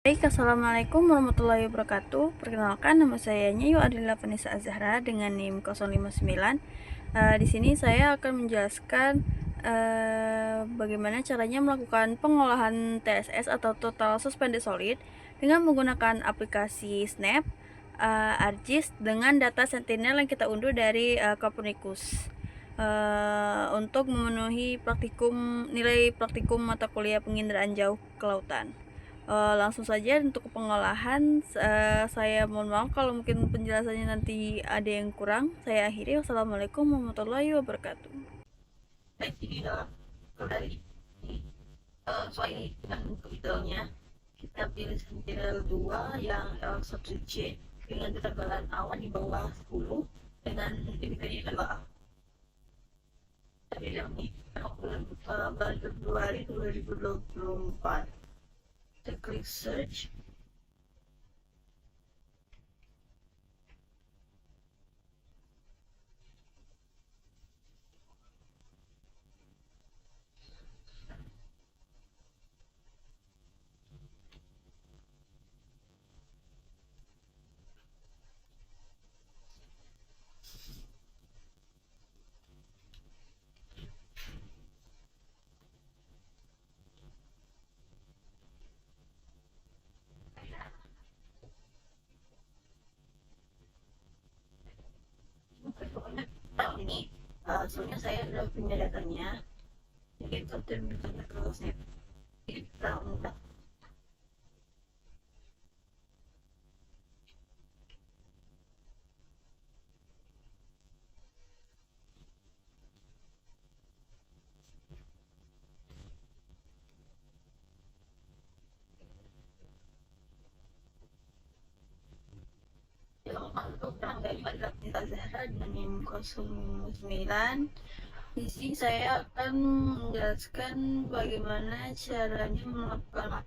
Baik, assalamualaikum warahmatullahi wabarakatuh. Perkenalkan, nama saya Nyayu Adila Vanessa Azahra dengan NIM 059. Di sini saya akan menjelaskan bagaimana caranya melakukan pengolahan TSS atau Total Suspended Solid dengan menggunakan aplikasi Snap, ArcGIS dengan data Sentinel yang kita unduh dari Copernicus untuk memenuhi nilai praktikum mata kuliah penginderaan jauh ke lautan. Langsung saja untuk pengolahan, saya mohon maaf kalau mungkin penjelasannya nanti ada yang kurang. Saya akhiri. Wassalamualaikum warahmatullahi wabarakatuh. Baik, jadi dari soal ini dengan detailnya kita pilih sentinel 2 yang L1C dengan ketebalan awan di bawah 10 dengan indikasinya adalah dari yang ini bulan Februari 2024. Kita klik search. Ini sebenarnya saya sudah punya datanya, jadi itu terbuka ke snap kita mudah. Untuk tanggal 14 Zahra dengan NIM 09. Di sini saya akan menjelaskan bagaimana caranya melakukan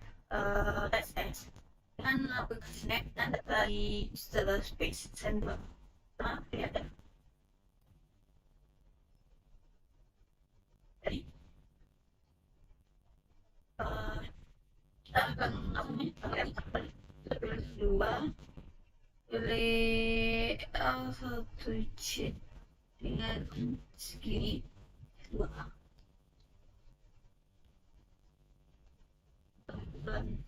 SS dengan aplikasi Snap dan dari Stellar Space Center. Nah, lihat ya. Jadi kita akan pilih dua, pilih L1C dengan segini dua bulan.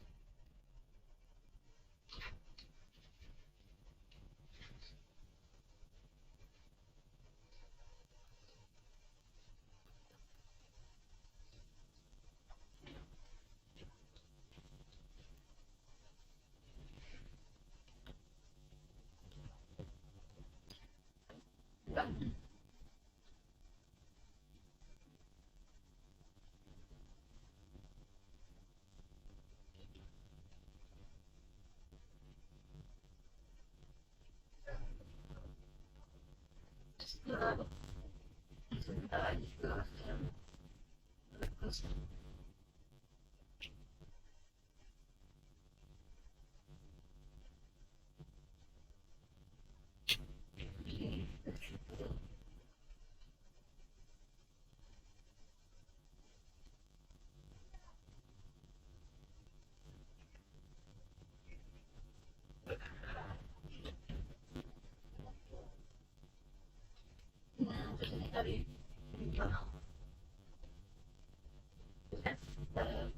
Dari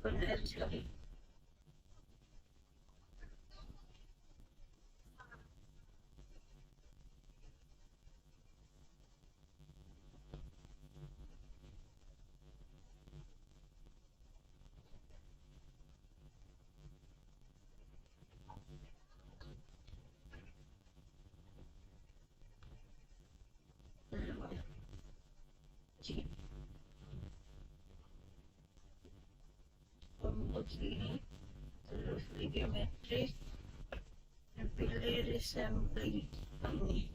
benar sekali. Begini, terus di geometri pilih resembling ini.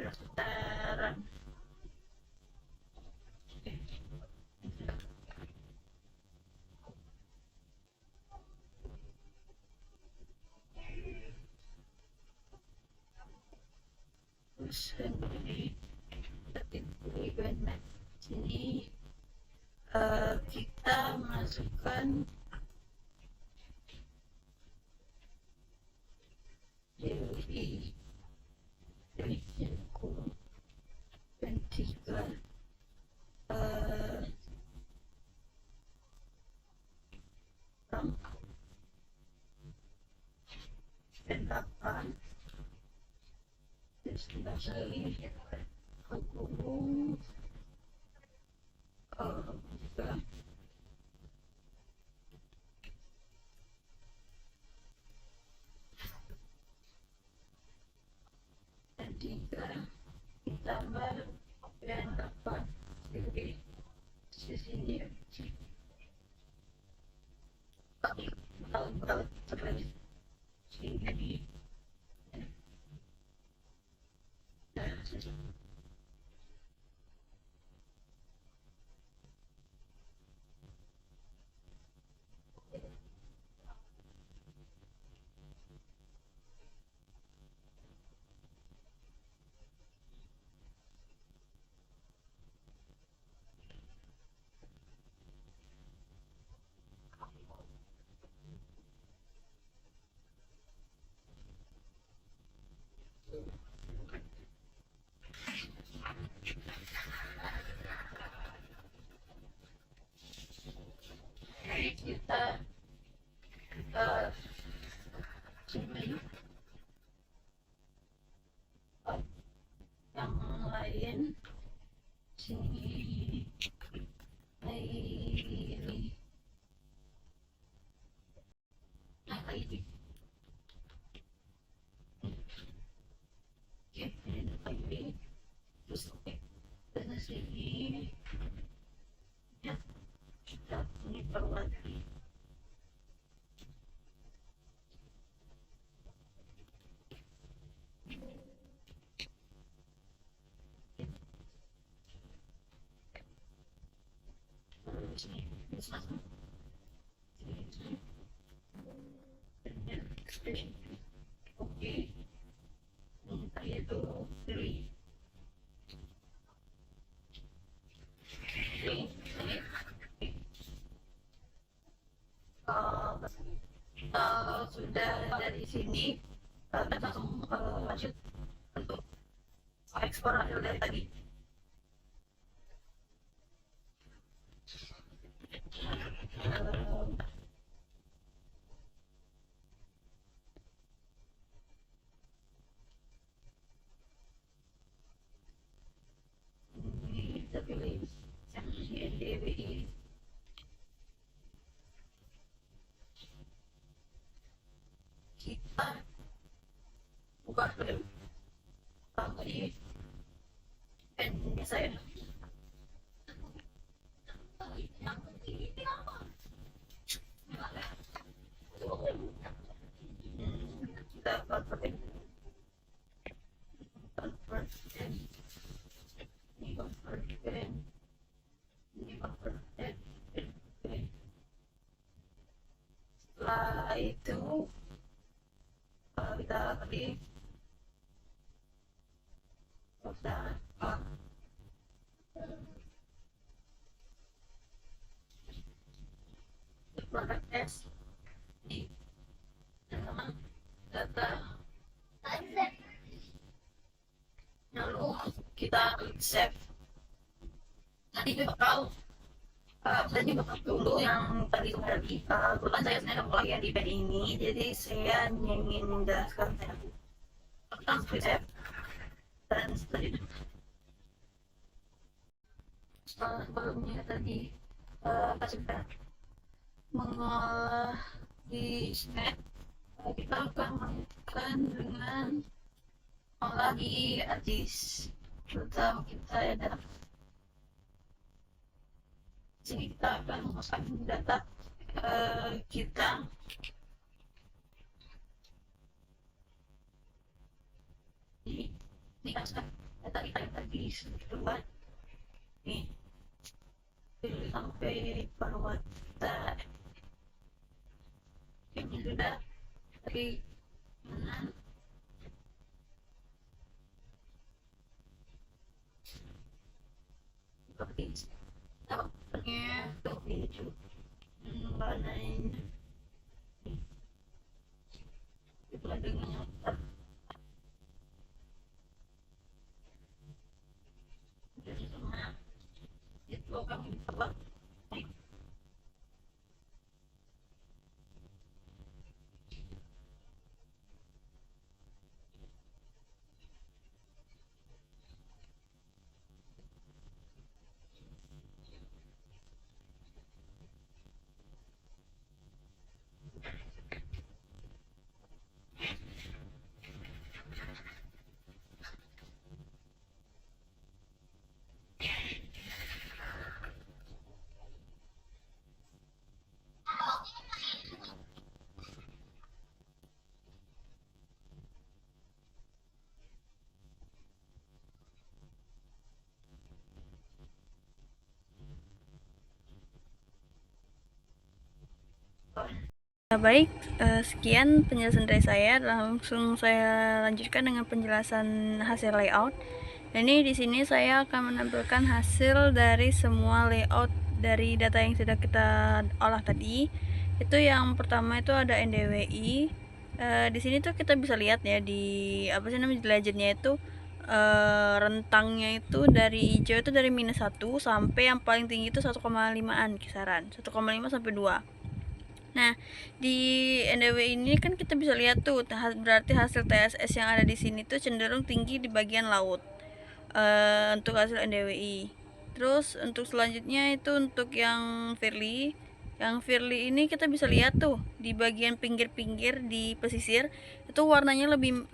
Daftaran sendiri ketik event sini kita masukkan DWI dan 3 dan 8 destinasi hubung dan 3 ditambah dan 8 jadi sisinya kalau terus sini kita sini yang lain sini ini apa ini ini terus dan sini ya kita ini perwati oke itu sudah dari sini kita langsung lanjut untuk ekspor hasil dari tadi. Ini kita pilih yang DWI kita buka dulu ini pen saya kita convert setelah itu kita klik produk S di dalam data lalu kita klik save. Tadi bakal dulu yang tadi kebetulan saya sedang pelayan di band ini, jadi saya ingin menjelaskan tentang save dan sebelumnya tadi sudah mengolah di Snap, kita akan melakukan dengan mengolah di ArcGIS. Terutama kita ada sini kita akan memasukkan data kita ini kan data kita yang tadi keluar ini sampai Parwata ini sudah tapi itu warnanya itu ada yang dari tengah itu kami coba. Baik, sekian penjelasan dari saya. Langsung saya lanjutkan dengan penjelasan hasil layout. Ini di sini saya akan menampilkan hasil dari semua layout dari data yang sudah kita olah tadi. Itu yang pertama itu ada NDWI. Di sini tuh kita bisa lihat ya di apa sih namanya di legendnya itu rentangnya itu dari hijau itu dari -1 sampai yang paling tinggi itu 1,5an kisaran 1,5 sampai 2. Nah, di NDW ini kan kita bisa lihat tuh, berarti hasil TSS yang ada di sini tuh cenderung tinggi di bagian laut untuk hasil NDWI. Terus untuk selanjutnya itu untuk yang Firly. Yang Firly ini kita bisa lihat tuh di bagian pinggir-pinggir di pesisir itu warnanya lebih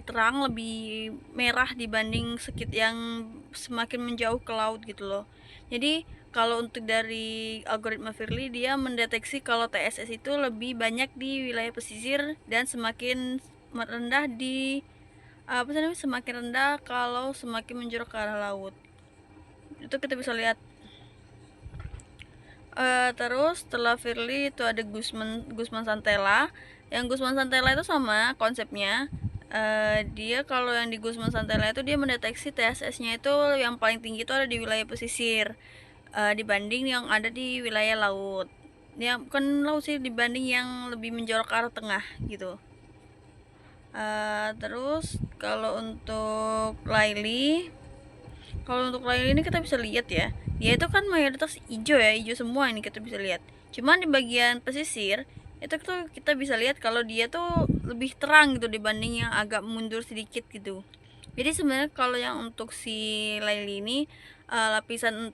terang, lebih merah dibanding yang semakin menjauh ke laut gitu loh. Jadi kalau untuk dari algoritma Firly dia mendeteksi kalau TSS itu lebih banyak di wilayah pesisir dan semakin rendah di semakin rendah kalau semakin menjorok ke arah laut. Itu kita bisa lihat. Terus setelah Firly itu ada Guzman Santella. Yang Guzman Santella itu sama konsepnya. Dia kalau yang di Guzman Santella itu dia mendeteksi TSS-nya itu yang paling tinggi itu ada di wilayah pesisir dibanding yang ada di wilayah laut. Ya bukan laut sih, dibanding yang lebih menjorok ke arah tengah gitu. Terus kalau untuk Laili ini kita bisa lihat ya, dia itu kan mayoritas hijau ya, hijau semua ini kita bisa lihat. Cuman di bagian pesisir itu tuh kita bisa lihat kalau dia tuh lebih terang gitu dibanding yang agak mundur sedikit gitu. Jadi sebenarnya kalau yang untuk si Laili ini lapisan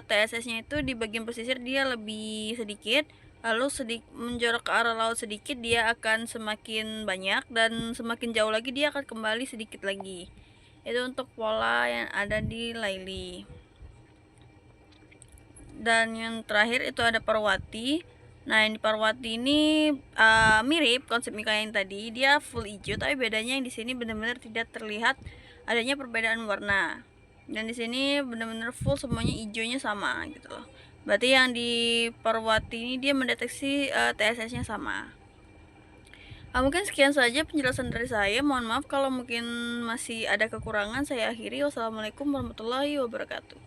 TSS-nya itu di bagian pesisir dia lebih sedikit, lalu menjorok ke arah laut sedikit dia akan semakin banyak, dan semakin jauh lagi dia akan kembali sedikit lagi. Itu untuk pola yang ada di Laili. Dan yang terakhir itu ada Parwati. Nah, yang di Parwati ini mirip konsep Mika yang tadi, dia full hijau, tapi bedanya yang di sini benar-benar tidak terlihat adanya perbedaan warna. Dan di sini benar-benar full semuanya hijaunya sama gitu loh. Berarti yang di Parwati ini dia mendeteksi TSS-nya sama. Mungkin sekian saja penjelasan dari saya. Mohon maaf kalau mungkin masih ada kekurangan. Saya akhiri. Wassalamualaikum warahmatullahi wabarakatuh.